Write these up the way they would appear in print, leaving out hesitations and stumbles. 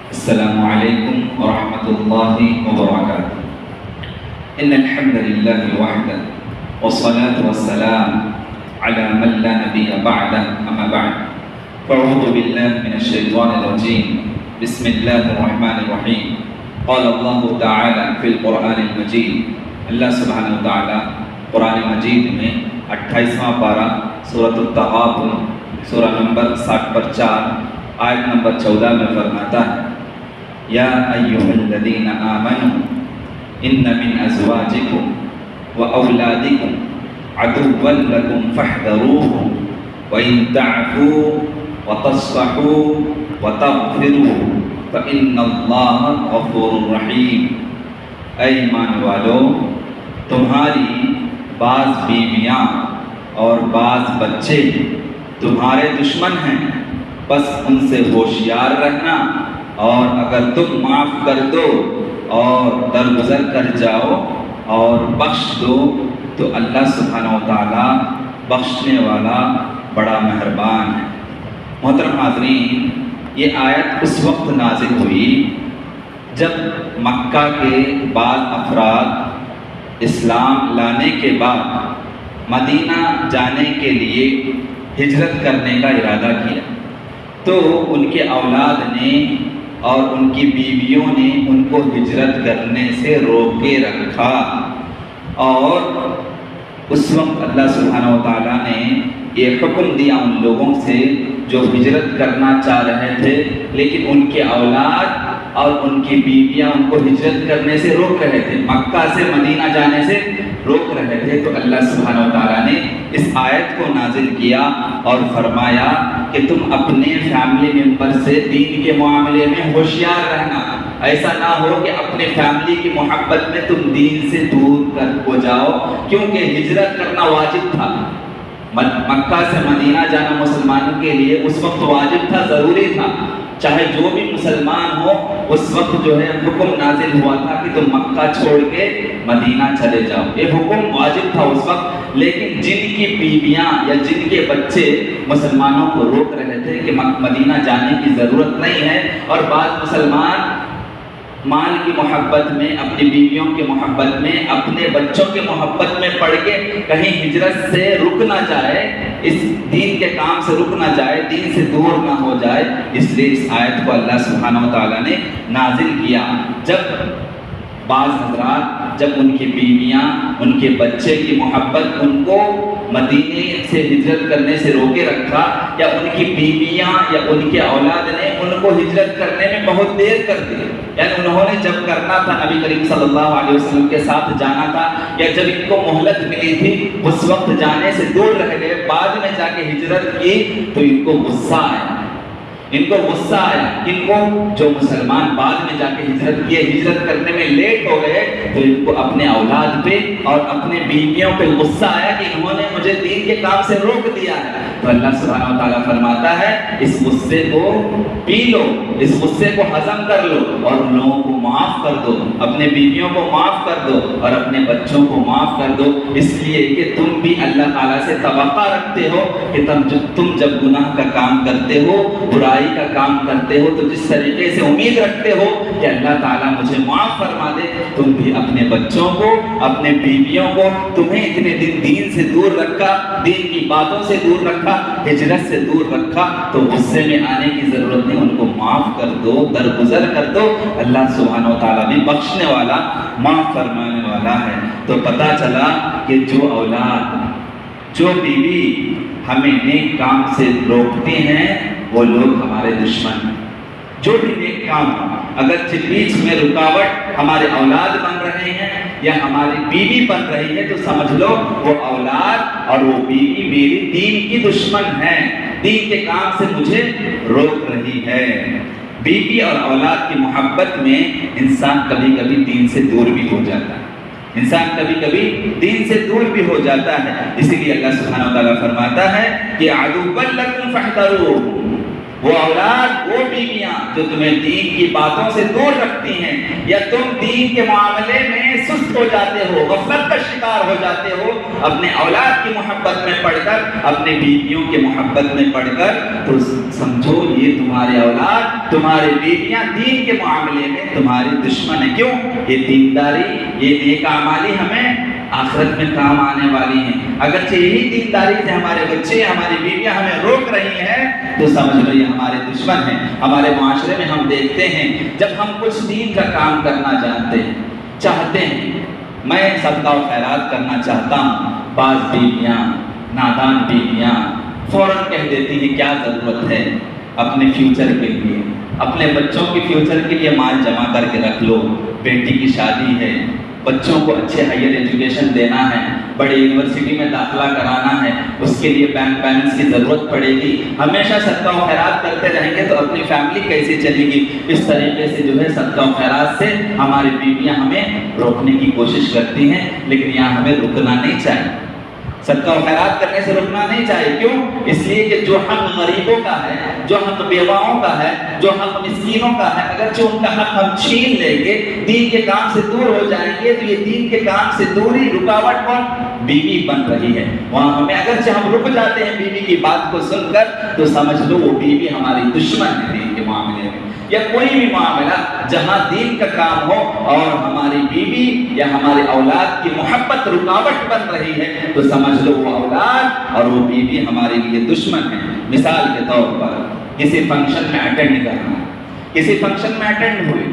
السلام عليكم ورحمة الله وبركاته. إن الحمد لله وحده والصلاة والسلام على من لا نبي بعده أما بعد فأعوذ بالله من الشيطان الرجيم بسم الله الرحمن الرحيم. قال الله تعالى في القرآن المجيد. اللہ سبحانہ وتعالی قرآن مجید میں 28واں پارہ سورۃ التغابن سورہ نمبر 60 پر 4 آیت نمبر 14 میں فرماتا ہے یا ایھا الذین آمنوا ان من ازواجکم واولادکم عدوا لکم فاحذروهم وان تعفوا وتصفحوا وتغفروا فان اللہ غفور رحیم. اے ایمان والو، تمہاری بعض بیویاں اور بعض بچے تمہارے دشمن ہیں، بس ان سے ہوشیار رہنا، اور اگر تم معاف کر دو اور درگزر کر جاؤ اور بخش دو تو اللہ سبحانہ و تعالیٰ بخشنے والا بڑا مہربان ہے. محترم حاضرین، یہ آیت اس وقت نازل ہوئی جب مکہ کے بعض افراد اسلام لانے کے بعد مدینہ جانے کے لیے ہجرت کرنے کا ارادہ کیا، تو ان کے اولاد نے اور ان کی بیویوں نے ان کو ہجرت کرنے سے روکے رکھا. اور اس وقت اللہ سبحانہ و تعالیٰ نے یہ حکم دیا ان لوگوں سے جو ہجرت کرنا چاہ رہے تھے لیکن ان کے اولاد اور ان کی بیویاں ان کو ہجرت کرنے سے روک رہے تھے، مکہ سے مدینہ جانے سے روک رہے تھے. تو اللہ سبحانہ و تعالیٰ نے اس آیت کو نازل کیا اور فرمایا کہ تم اپنے فیملی ممبر سے دین کے معاملے میں ہوشیار رہنا. ایسا نہ ہو کہ اپنے فیملی کی محبت میں تم دین سے دور ہو جاؤ، کیونکہ ہجرت کرنا واجب تھا. مکہ سے مدینہ جانا مسلمانوں کے لیے اس وقت واجب تھا، ضروری تھا. چاہے جو بھی مسلمان ہو، اس وقت جو ہے حکم نازل ہوا تھا کہ تم مکہ چھوڑ کے مدینہ چلے جاؤ. یہ حکم واجب تھا اس وقت، لیکن جن کی بیویاں یا جن کے بچے مسلمانوں کو روک رہے تھے کہ مدینہ جانے کی ضرورت نہیں ہے، اور بعض مسلمان مال کی محبت میں، اپنی بیویوں کی محبت میں، اپنے بچوں کی محبت میں پڑ کے کہیں ہجرت سے رک نہ جائے، اس دین کے کام سے رک نہ جائے، دین سے دور نہ ہو جائے، اس لیے اس آیت کو اللہ سبحانہ و تعالیٰ نے نازل کیا. جب بعض حضرات جب ان کی بیویاں، ان کے بچے کی محبت ان کو مدینے سے ہجرت کرنے سے روکے رکھا، یا ان کی بیویاں یا ان کے اولاد نے ان کو ہجرت کرنے میں بہت دیر کر دی، یعنی انہوں نے جب کرنا تھا نبی کریم صلی اللہ علیہ وسلم کے ساتھ جانا تھا، یا جب ان کو مہلت ملی تھی اس وقت جانے سے دور رہ گئے، بعد میں جا کے ہجرت کی تو ان کو غصہ آیا. ان کو جو مسلمان بعد میں جا کے ہجرت کیے، ہجرت کرنے میں لیٹ ہو گئے، تو ان کو اپنے اولاد پہ اور اپنے بیویوں پہ غصہ آیا کہ انہوں نے مجھے دین کے کام سے روک دیا ہے. تو اللہ سبحانہ و تعالیٰ فرماتا ہے اس غصے کو پی لو، اس غصے کو ہضم کر لو اور ان لوگوں کو معاف کر دو، اپنے بیویوں کو معاف کر دو اور اپنے بچوں کو معاف کر دو، اس لیے کہ تم بھی اللہ تعالیٰ سے توقع رکھتے ہو کہ تم جب گناہ کا کام کرتے ہو، برائی کا کام کرتے ہو، تو جس طریقے سے امید رکھتے ہو کہ اللہ تعالیٰ مجھے معاف فرما دے، تم بھی اپنے بچوں کو، اپنے بیویوں کو، تمہیں اتنے دن دین سے دور رکھا، دین کی باتوں سے دور رکھا، ہجرت سے دور رکھا، تو غصے میں آنے کی ضرورت نہیں، ان کو معاف کر دو، درگزر کر دو. اللہ سبحانہ و تعالیٰ بھی بخشنے والا، معاف فرمانے والا ہے. تو پتہ چلا کہ جو اولاد، جو بیوی ہمیں نیک کام سے روکتے ہیں وہ لوگ ہمارے دشمن ہیں. جو بھی نیک کام ہو، اگر بیچ میں رکاوٹ ہمارے اولاد بن رہے ہیں یا ہماری بیوی بن رہی ہے تو سمجھ لو وہ اولاد اور وہ بیوی میری دین کی دشمن ہے، دین کے کام سے مجھے روک رہی ہے. بیوی اور اولاد کی محبت میں انسان کبھی کبھی دین سے دور بھی ہو جاتا ہے، انسان کبھی کبھی دین سے دور بھی ہو جاتا ہے. اسی لیے اللہ سبحانہ وتعالیٰ فرماتا ہے کہ عدو لکم فاحذروہ، وہ اولاد، وہ بیویاں جو تمہیں دین کی باتوں سے دور رکھتی ہیں، یا تم دین کے معاملے میں سست ہو جاتے ہو، غفلت کا شکار ہو جاتے ہو اپنے اولاد کی محبت میں پڑھ کر، اپنے بیویوں کی محبت میں پڑھ کر، تو سمجھو یہ تمہارے اولاد، تمہارے بیویاں دین کے معاملے میں تمہاری دشمن ہے۔ کیوں؟ یہ دینداری، یہ نیک اعمالی ہمیں آخرت میں کام آنے والی ہیں۔ اگرچہ یہی دینداری سے ہمارے بچے، ہماری بیویاں ہمیں روک رہی ہیں، تو سمجھ لو یہ ہمارے دشمن ہیں۔ ہمارے معاشرے میں ہم دیکھتے ہیں جب ہم کچھ دین کا کام کرنا چاہتے ہیں، میں صدقہ و خیرات کرنا چاہتا ہوں، بعض بیویاں، نادان بیویاں فوراً کہہ دیتی ہیں کیا ضرورت ہے، اپنے فیوچر کے لیے، اپنے بچوں کے فیوچر کے لیے مال جمع کر کے رکھ لو، بیٹی کی شادی ہے، بچوں کو اچھے ہائر ایجوکیشن دینا ہے، بڑی یونیورسٹی میں داخلہ کرانا ہے، اس کے لیے بینک بیلنس کی ضرورت پڑے گی۔ ہمیشہ صدقہ و خیرات کرتے رہیں گے تو اپنی فیملی کیسے چلے گی؟ اس طریقے سے جو ہے صدقہ و خیرات سے ہماری بیویاں ہمیں روکنے کی کوشش کرتی ہیں، لیکن یہاں ہمیں رکنا نہیں چاہیے، صدقہ و خیرات کرنے سے رکنا نہیں چاہیے۔ کیوں؟ اس لیے کہ جو حق غریبوں کا ہے، جو حق بیواؤں کا ہے، جو حق مسکینوں کا ہے، اگرچہ ان کا حق ہم چھین لیں گے، دین کے کام سے دور ہو جائیں گے، تو یہ دین کے کام سے دوری رکاوٹ کون؟ بیوی بن رہی ہے۔ وہاں ہمیں اگرچہ ہم رک جاتے ہیں بیوی کی بات کو سن کر، تو سمجھ لو وہ بیوی ہماری دشمن ہے دین کے معاملے میں۔ یا کوئی بھی معاملہ جہاں دین کا کام ہو اور ہماری بیوی یا ہمارے اولاد کی محبت رکاوٹ بن رہی ہے، تو سمجھ لو وہ اولاد اور وہ بیوی ہمارے لیے دشمن ہے۔ مثال کے طور پر کسی فنکشن میں اٹینڈ کرنا، کسی فنکشن میں اٹینڈ ہوئے،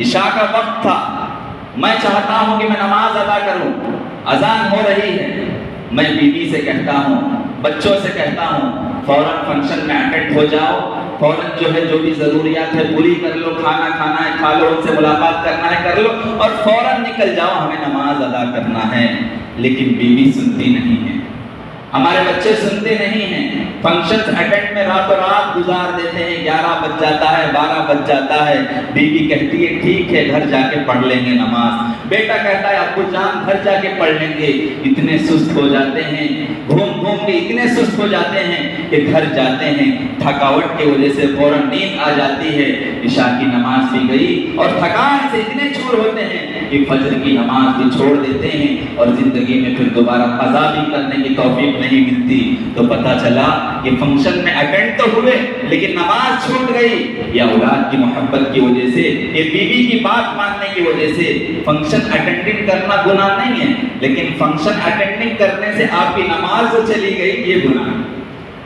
عشاء کا وقت تھا، میں چاہتا ہوں کہ میں نماز ادا کروں، اذان ہو رہی ہے، میں بیوی سے کہتا ہوں، بچوں سے کہتا ہوں فوراً فنکشن میں اٹینڈ ہو جاؤ، فوراً جو ہے جو بھی ضروریات ہے پوری کر لو، کھانا کھانا ہے کھا لو، ان سے ملاقات کرنا ہے کر لو، اور فوراً نکل جاؤ، ہمیں نماز ادا کرنا ہے۔ لیکن بیوی سنتی نہیں ہے، ہمارے بچے سنتے نہیں ہیں، فنکشنز اٹینڈ میں راتوں رات گزار دیتے ہیں، 11 بج جاتا ہے، 12 بج جاتا ہے، بیوی کہتی ہے ٹھیک ہے گھر جا کے پڑھ لیں گے نماز، بیٹا کہتا ہے ابو جان گھر جا کے پڑھ لیں گے۔ اتنے سست ہو جاتے ہیں، گھوم گھوم کے اتنے سست ہو جاتے ہیں کہ گھر جاتے ہیں، تھکاوٹ کی وجہ سے فوراً نیند آ جاتی ہے، عشاء کی نماز بھی گئی، اور تھکان سے اتنے چور ہوتے ہیں کہ فجر کی نماز بھی چھوڑ دیتے ہیں، اور زندگی میں پھر دوبارہ قضا بھی کرنے کی توفیق نہیں ملتی۔ تو پتہ چلا کہ فنکشن میں اٹینڈ تو ہوئے لیکن نماز چھوٹ گئی، یا اولاد کی محبت کی وجہ سے، یہ بیوی کی بات ماننے کی وجہ سے۔ فنکشن اٹینڈنگ کرنا گناہ نہیں ہے، لیکن فنکشن اٹینڈنگ کرنے سے آپ کی نماز جو چلی گئی یہ گناہ ہے۔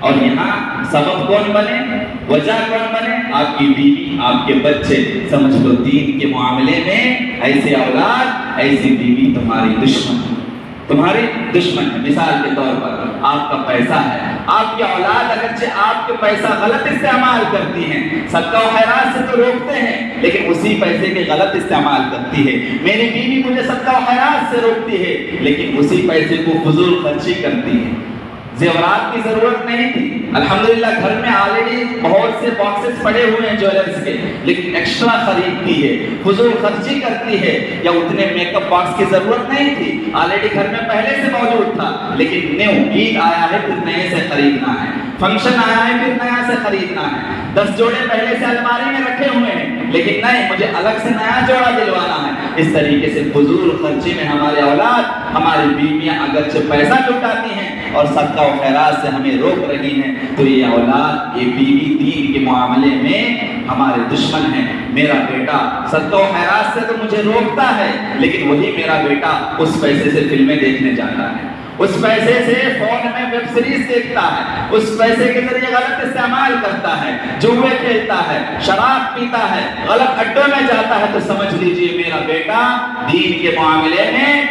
اور یہاں سبب کون بنے، وجہ کون بنے؟ آپ کی بیوی، آپ کے بچے۔ سمجھ لو دین کے معاملے میں ایسے اولاد، ایسی بیوی تمہاری دشمن ہے، تمہاری دشمن ہے۔ مثال کے طور پر آپ کا پیسہ ہے، آپ کی اولاد اگرچہ آپ کے پیسہ غلط استعمال کرتی ہیں، صدقہ و خیرات سے تو روکتے ہیں، لیکن اسی پیسے کے غلط استعمال کرتی ہے۔ میری بیوی مجھے صدقہ و خیرات سے روکتی ہے، لیکن اسی پیسے کو فضول خرچی کرتی ہے۔ زیورات کی ضرورت نہیں تھی، الحمدللہ گھر میں آلریڈی بہت سے باکسز پڑے ہوئے ہیں جویلرز کے، لیکن ایکسٹرا خریدتی ہے، فضول خرچی کرتی ہے۔ یا اتنے میک اپ باکس کی ضرورت نہیں تھی، آلریڈی گھر میں پہلے سے موجود تھا، لیکن نیو عید آیا ہے پھر نئے سے خریدنا ہے، فنکشن آیا ہے پھر نیا سے خریدنا ہے۔ 10 جوڑے پہلے سے الماری میں رکھے ہوئے ہیں، لیکن نہیں مجھے الگ سے نیا جوڑا دلوانا ہے۔ اس طریقے سے فضول خرچی میں ہمارے اولاد، ہماری بیویاں اگرچہ پیسہ لٹاتی ہیں اور صدقہ و خیرات سے ہمیں روک رہی ہیں، تو یہ اولاد، یہ بیوی دین کے معاملے میں ہمارے دشمن ہیں۔ میرا بیٹا صدقہ و خیرات سے تو مجھے روکتا ہے، لیکن وہی میرا بیٹا اس پیسے سے فلمیں دیکھنے جاتا ہے، اس پیسے سے فون میں ویب سیریز دیکھتا ہے، اس پیسے کے ذریعے غلط استعمال کرتا ہے، جوئے کھیلتا ہے، شراب پیتا ہے، غلط اڈوں میں جاتا ہے، تو سمجھ لیجئے میرا بیٹا دین کے معاملے میں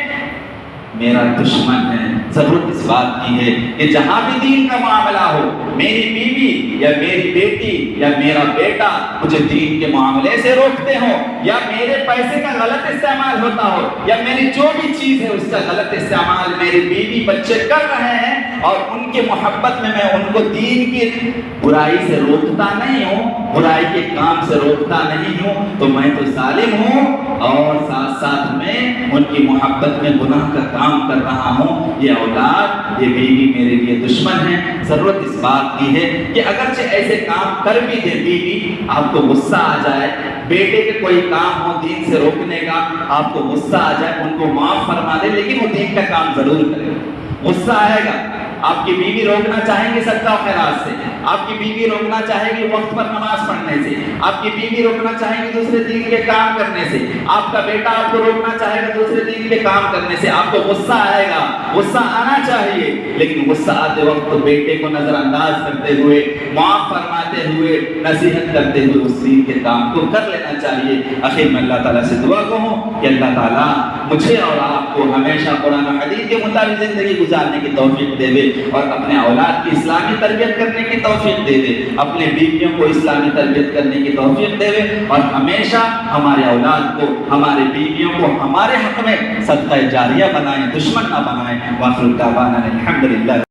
میرا دشمن ہے۔ ضرورت اس بات کی ہے کہ جہاں بھی دین کا معاملہ ہو، میری بیوی یا میری بیٹی یا میرا بیٹا مجھے دین کے معاملے سے روکتے ہو، یا میرے پیسے کا غلط استعمال ہوتا ہو، یا میری جو بھی چیز ہے اس کا غلط استعمال میری بیوی بچے کر رہے ہیں، اور ان کی محبت میں میں ان کو دین کی برائی سے روکتا نہیں ہوں، برائی کے کام سے روکتا نہیں ہوں، تو میں تو ظالم ہوں، اور ساتھ ساتھ میں ان کی محبت میں گناہ کا کام کر رہا ہوں۔ یہ اولاد یہ بیوی میرے لیے دشمن ہے. ضرورت اس بات کی ہے کہ اگرچہ ایسے کام کر بھی دے بیوی, آپ کو غصہ آ جائے, بیٹے کے کوئی کام ہو دین سے روکنے کا, آپ کو غصہ آ جائے, ان کو معاف فرما دے, لیکن وہ دین کا کام ضرور کرے. غصہ آئے گا, آپ کی بیوی روکنا چاہیں گے صدقہ و خیرات سے, آپ کی بیوی روکنا چاہے گی وقت پر نماز پڑھنے سے, آپ کی بیوی روکنا چاہے گی دوسرے دین کے کام کرنے سے, آپ کا بیٹا آپ کو روکنا چاہے گا دوسرے دین کے کام کرنے سے. آپ کو غصہ آئے گا, غصہ آنا چاہیے, لیکن غصہ آتے وقت بیٹے کو نظر انداز کرتے ہوئے, معاف فرماتے ہوئے, نصیحت کرتے ہوئے اس دین کے کام کو کر لینا چاہیے. آخر میں اللہ تعالیٰ سے دعا کہوں کہ اللہ تعالیٰ مجھے اور آپ کو ہمیشہ قرآن و حدیث کے مطابق زندگی گزارنے کی توفیق دے دے, اور اپنے اولاد کی اسلامی تربیت کرنے کی توفیق دے دے, اپنے بیویوں کو اسلامی تربیت کرنے کی توفیق دے دے, اور ہمیشہ ہمارے اولاد کو, ہمارے بیویوں کو ہمارے حق میں صدقہ جاریہ بنائیں, دشمن نہ بنائیں. وآخر دعوانا الحمدللہ.